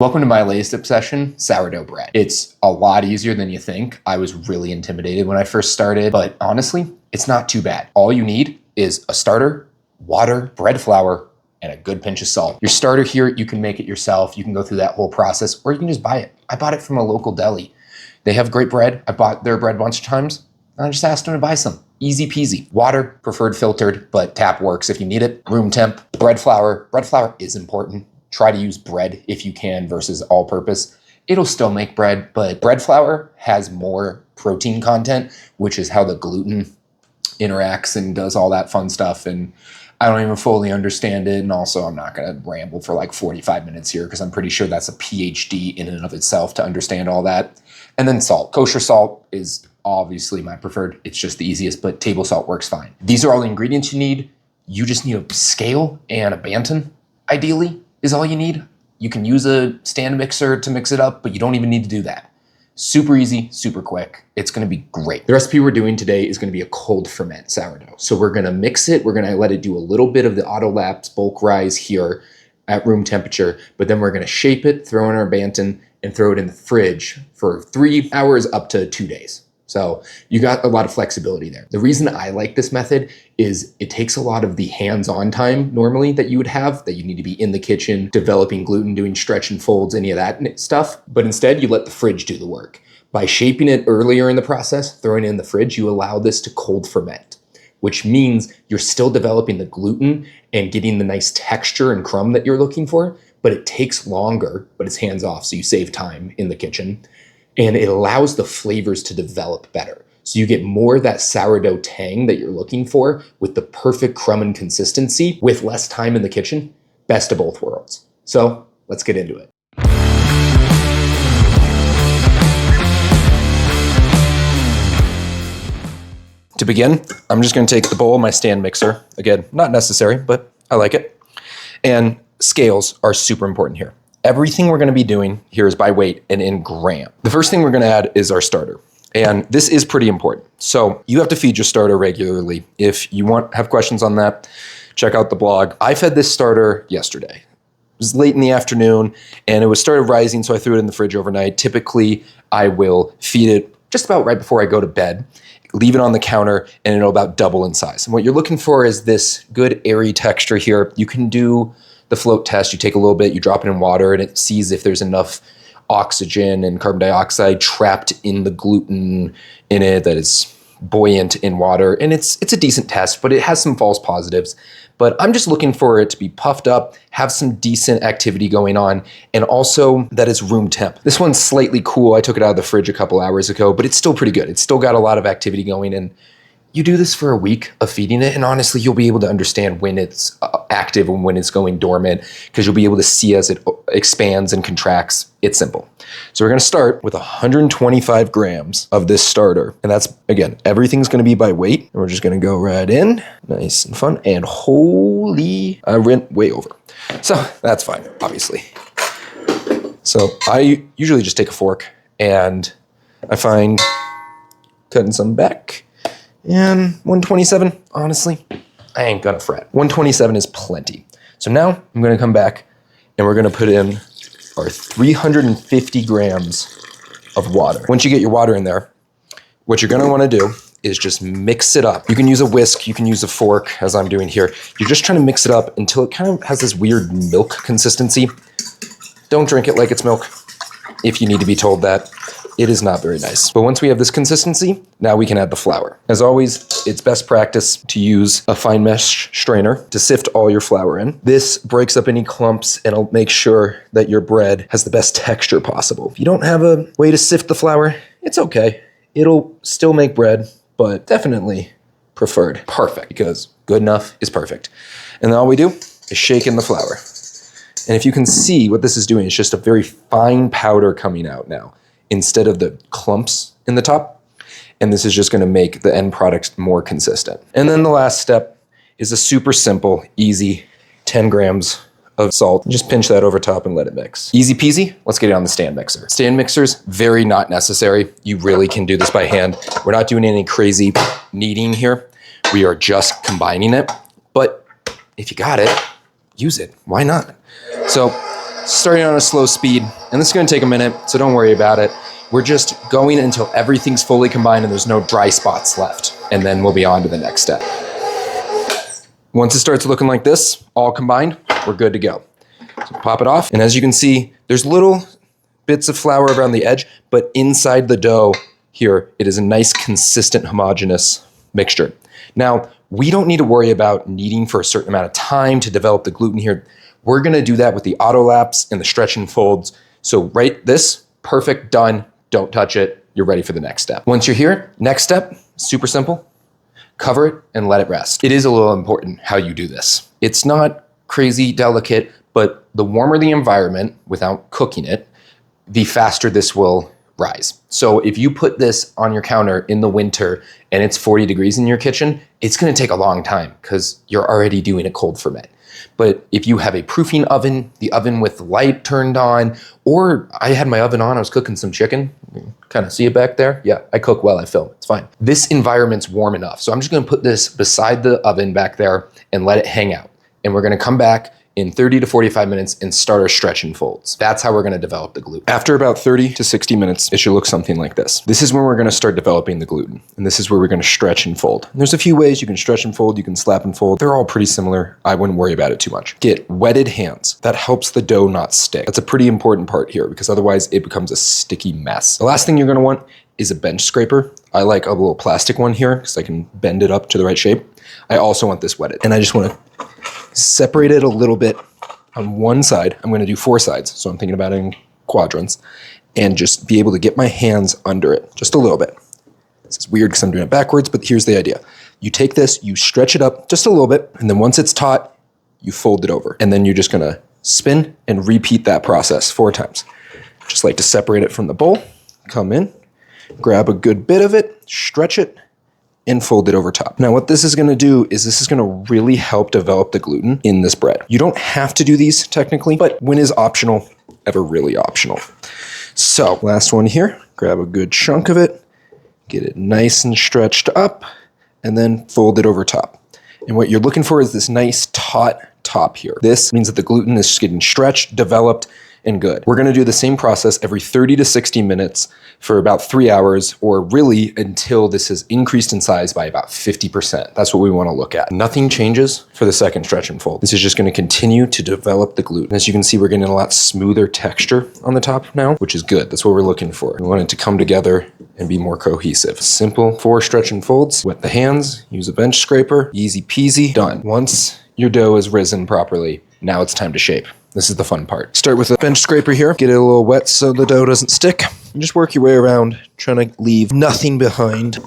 Welcome to my latest obsession, sourdough bread. It's a lot easier than you think. I was really intimidated when I first started, but honestly, it's not too bad. All you need is a starter, water, bread flour, and a good pinch of salt. Your starter here, you can make it yourself. You can go through that whole process, or you can just buy it. I bought it from a local deli. They have great bread. I bought their bread a bunch of times, and I just asked them to buy some. Easy peasy. Water, preferred filtered, but tap works if you need it. Room temp. Bread flour. Bread flour is important. Try to use bread if you can versus all-purpose. It'll still make bread, but bread flour has more protein content, which is how the gluten interacts and does all that fun stuff. And I don't even fully understand it. And also, I'm not going to ramble for like 45 minutes here because I'm pretty sure that's a PhD in and of itself to understand all that. And then salt. Kosher salt is obviously my preferred. It's just the easiest, but table salt works fine. These are all the ingredients you need. You just need a scale and a banten, ideally, is all you need. You can use a stand mixer to mix it up, but you don't even need to do that. Super easy, super quick. It's gonna be great. The recipe we're doing today is gonna be a cold ferment sourdough. So we're gonna mix it, we're gonna let it do a little bit of the auto lapse bulk rise here at room temperature, but then we're gonna shape it, throw in our banten, and throw it in the fridge for 3 hours up to 2 days. So you got a lot of flexibility there. The reason I like this method is it takes a lot of the hands-on time normally that you would have, that you need to be in the kitchen, developing gluten, doing stretch and folds, any of that stuff. But instead you let the fridge do the work. By shaping it earlier in the process, throwing it in the fridge, you allow this to cold ferment, which means you're still developing the gluten and getting the nice texture and crumb that you're looking for, but it takes longer, but it's hands-off, so you save time in the kitchen. And it allows the flavors to develop better. So you get more of that sourdough tang that you're looking for with the perfect crumb and consistency with less time in the kitchen. Best of both worlds. So let's get into it. To begin, I'm just gonna take the bowl of my stand mixer. Again, not necessary, but I like it. And scales are super important here. Everything we're gonna be doing here is by weight and in gram. The first thing we're gonna add is our starter. And this is pretty important. So you have to feed your starter regularly. If you have questions on that, check out the blog. I fed this starter yesterday. It was late in the afternoon and it started rising, so I threw it in the fridge overnight. Typically, I will feed it just about right before I go to bed, leave it on the counter, and it'll about double in size. And what you're looking for is this good airy texture here. You can do the float test. You take a little bit, you drop it in water, and it sees if there's enough oxygen and carbon dioxide trapped in the gluten in it that is buoyant in water. And it's a decent test, but it has some false positives. But I'm just looking for it to be puffed up, have some decent activity going on, and also that it's room temp. This one's slightly cool. I took it out of the fridge a couple hours ago, but it's still pretty good. It's still got a lot of activity going, and you do this for a week of feeding it, and honestly, you'll be able to understand when it's active and when it's going dormant, because you'll be able to see as it expands and contracts. It's simple. So we're gonna start with 125 grams of this starter. And that's, again, everything's gonna be by weight. And we're just gonna go right in, nice and fun. And holy, I went way over. So that's fine, obviously. So I usually just take a fork and I find cutting some back. And 127, honestly, I ain't gonna fret. 127 is plenty. So now I'm gonna come back and we're gonna put in our 350 grams of water. Once you get your water in there, what you're gonna wanna do is just mix it up. You can use a whisk, you can use a fork, as I'm doing here. You're just trying to mix it up until it kind of has this weird milk consistency. Don't drink it like it's milk, if you need to be told that. It is not very nice. But once we have this consistency, now we can add the flour. As always, it's best practice to use a fine mesh strainer to sift all your flour in. This breaks up any clumps and it'll make sure that your bread has the best texture possible. If you don't have a way to sift the flour, it's okay. It'll still make bread, but definitely preferred. Perfect, because good enough is perfect. And then all we do is shake in the flour. And if you can see what this is doing, it's just a very fine powder coming out now, instead of the clumps in the top. And this is just gonna make the end product more consistent. And then the last step is a super simple, easy 10 grams of salt. Just pinch that over top and let it mix. Easy peasy, let's get it on the stand mixer. Stand mixers, very not necessary. You really can do this by hand. We're not doing any crazy kneading here. We are just combining it. But if you got it, use it, why not? So starting on a slow speed, and this is gonna take a minute, so don't worry about it. We're just going until everything's fully combined and there's no dry spots left, and then we'll be on to the next step. Once it starts looking like this, all combined, we're good to go. So pop it off, and as you can see, there's little bits of flour around the edge, but inside the dough here, it is a nice, consistent, homogeneous mixture. Now, we don't need to worry about kneading for a certain amount of time to develop the gluten here. We're gonna do that with the auto laps and the stretch and folds. So right this, perfect, done, don't touch it, you're ready for the next step. Once you're here, next step, super simple, cover it and let it rest. It is a little important how you do this. It's not crazy delicate, but the warmer the environment without cooking it, the faster this will rise. So if you put this on your counter in the winter and it's 40 degrees in your kitchen, it's gonna take a long time because you're already doing a cold ferment. But if you have a proofing oven, the oven with the light turned on, or I had my oven on, I was cooking some chicken. Kind of see it back there? Yeah, I cook while I film, it's fine. This environment's warm enough. So I'm just gonna put this beside the oven back there and let it hang out. And we're gonna come back in 30 to 45 minutes and start our stretch and folds. That's how we're gonna develop the gluten. After about 30 to 60 minutes, it should look something like this. This is when we're gonna start developing the gluten. And this is where we're gonna stretch and fold. And there's a few ways you can stretch and fold, you can slap and fold. They're all pretty similar. I wouldn't worry about it too much. Get wetted hands. That helps the dough not stick. That's a pretty important part here because otherwise it becomes a sticky mess. The last thing you're gonna want is a bench scraper. I like a little plastic one here because I can bend it up to the right shape. I also want this wetted. And I just wanna separate it a little bit on one side. I'm gonna do 4 sides, so I'm thinking about it in quadrants, and just be able to get my hands under it, just a little bit. This is weird because I'm doing it backwards, but here's the idea. You take this, you stretch it up just a little bit, and then once it's taut, you fold it over. And then you're just gonna spin and repeat that process 4 times. Just like to separate it from the bowl, come in, grab a good bit of it, stretch it, and fold it over top. Now what this is gonna do is this is gonna really help develop the gluten in this bread. You don't have to do these technically, but when is optional, ever really optional. So last one here, grab a good chunk of it, get it nice and stretched up, and then fold it over top. And what you're looking for is this nice taut top here. This means that the gluten is getting stretched, developed, and good. We're gonna do the same process every 30 to 60 minutes for about 3 hours, or really until this is increased in size by about 50%. That's what we wanna look at. Nothing changes for the second stretch and fold. This is just gonna continue to develop the gluten. As you can see, we're getting a lot smoother texture on the top now, which is good. That's what we're looking for. We want it to come together and be more cohesive. Simple 4 stretch and folds. Wet the hands, use a bench scraper, easy peasy, done. Once your dough is risen properly, now it's time to shape. This is the fun part. Start with a bench scraper here, get it a little wet so the dough doesn't stick, and just work your way around, trying to leave nothing behind.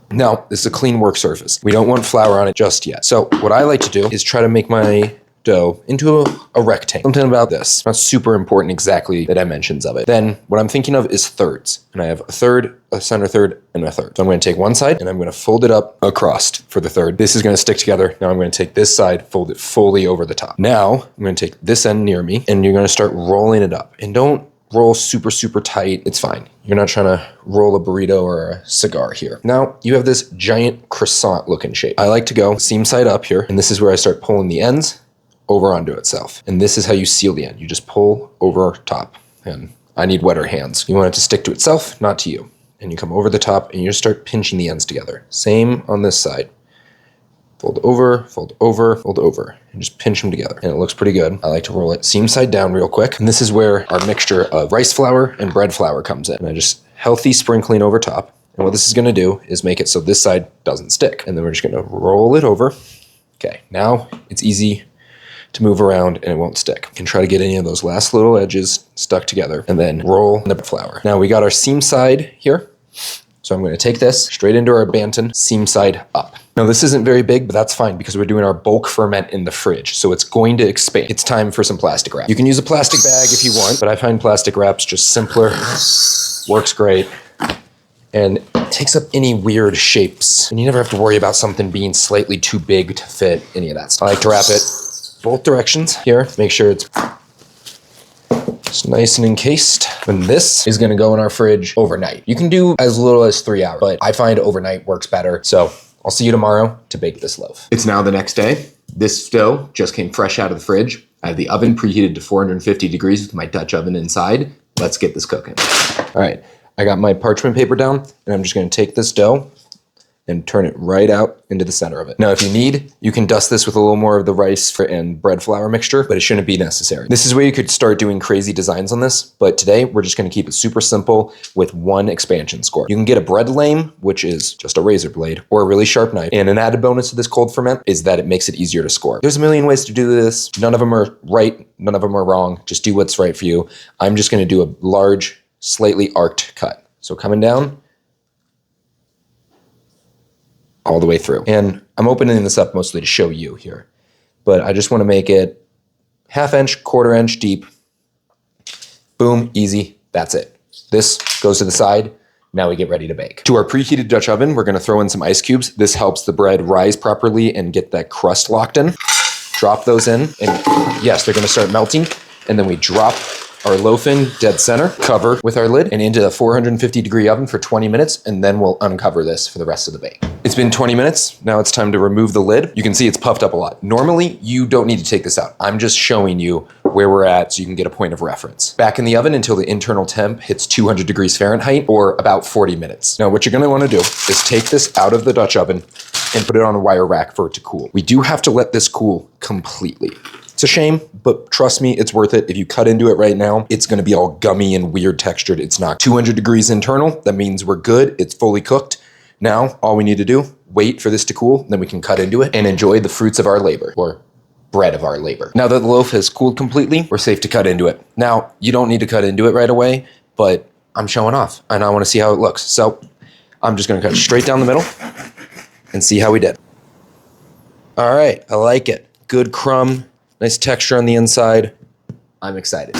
Now, this is a clean work surface. We don't want flour on it just yet. So what I like to do is try to make my dough into a rectangle. Something about this. Not super important exactly the dimensions of it. Then what I'm thinking of is thirds. And I have a third, a center third, and a third. So I'm going to take one side and I'm going to fold it up a crust for the third. This is going to stick together. Now I'm going to take this side, fold it fully over the top. Now I'm going to take this end near me and you're going to start rolling it up. And don't roll super, super tight. It's fine. You're not trying to roll a burrito or a cigar here. Now you have this giant croissant looking shape. I like to go seam side up here. And this is where I start pulling the ends over onto itself. And this is how you seal the end. You just pull over top. And I need wetter hands. You want it to stick to itself, not to you. And you come over the top and you just start pinching the ends together. Same on this side. Fold over, fold over, fold over, and just pinch them together. And it looks pretty good. I like to roll it seam side down real quick. And this is where our mixture of rice flour and bread flour comes in. And I just healthy sprinkling over top. And what this is gonna do is make it so this side doesn't stick. And then we're just gonna roll it over. Okay, now it's easy to move around and it won't stick. You can try to get any of those last little edges stuck together and then roll the flour. Now we got our seam side here. So I'm going to take this straight into our Banton, seam side up. Now this isn't very big, but that's fine because we're doing our bulk ferment in the fridge. So it's going to expand. It's time for some plastic wrap. You can use a plastic bag if you want, but I find plastic wraps just simpler, works great, and takes up any weird shapes. And you never have to worry about something being slightly too big to fit any of that stuff. I like to wrap it both directions here. Make sure it's nice and encased. And this is gonna go in our fridge overnight. You can do as little as 3 hours, but I find overnight works better. So I'll see you tomorrow to bake this loaf. It's now the next day. This dough just came fresh out of the fridge. I have the oven preheated to 450 degrees with my Dutch oven inside. Let's get this cooking. All right, I got my parchment paper down, and I'm just gonna take this dough and turn it right out into the center of it. Now, if you need, you can dust this with a little more of the rice and bread flour mixture, but it shouldn't be necessary. This is where you could start doing crazy designs on this, but today we're just gonna keep it super simple with one expansion score. You can get a bread lame, which is just a razor blade, or a really sharp knife. And an added bonus to this cold ferment is that it makes it easier to score. There's a million ways to do this. None of them are right, none of them are wrong. Just do what's right for you. I'm just gonna do a large, slightly arced cut. So coming down, all the way through. And I'm opening this up mostly to show you here, but I just want to make it 1/2 inch, 1/4 inch deep. Boom, easy, that's it. This goes to the side. Now we get ready to bake. To our preheated Dutch oven, we're gonna throw in some ice cubes. This helps the bread rise properly and get that crust locked in. Drop those in, and yes, they're gonna start melting. And then we drop our loaf in dead center, cover with our lid, and into the 450 degree oven for 20 minutes, and then we'll uncover this for the rest of the bake. It's been 20 minutes. Now it's time to remove the lid. You can see it's puffed up a lot. Normally, you don't need to take this out. I'm just showing you where we're at so you can get a point of reference. Back in the oven until the internal temp hits 200 degrees Fahrenheit, or about 40 minutes. Now, what you're gonna wanna do is take this out of the Dutch oven and put it on a wire rack for it to cool. We do have to let this cool completely. It's a shame, but trust me, it's worth it. If you cut into it right now, it's gonna be all gummy and weird textured. It's not. 200 degrees internal, that means we're good. It's fully cooked. Now, all we need to do, wait for this to cool, then we can cut into it and enjoy the fruits of our labor, or bread of our labor. Now that the loaf has cooled completely, we're safe to cut into it. Now, you don't need to cut into it right away, but I'm showing off and I wanna see how it looks. So I'm just gonna cut straight down the middle and see how we did. All right, I like it. Good crumb. Nice texture on the inside. I'm excited.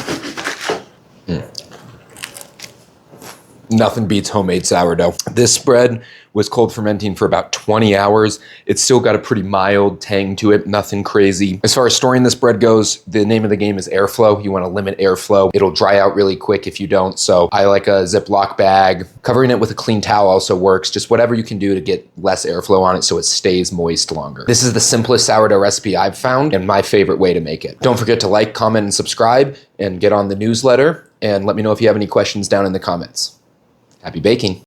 Nothing beats homemade sourdough. This bread was cold fermenting for about 20 hours. It's still got a pretty mild tang to it, nothing crazy. As far as storing this bread goes, the name of the game is airflow. You wanna limit airflow. It'll dry out really quick if you don't. So I like a Ziploc bag. Covering it with a clean towel also works. Just whatever you can do to get less airflow on it so it stays moist longer. This is the simplest sourdough recipe I've found and my favorite way to make it. Don't forget to like, comment, and subscribe, and get on the newsletter. And let me know if you have any questions down in the comments. Happy baking.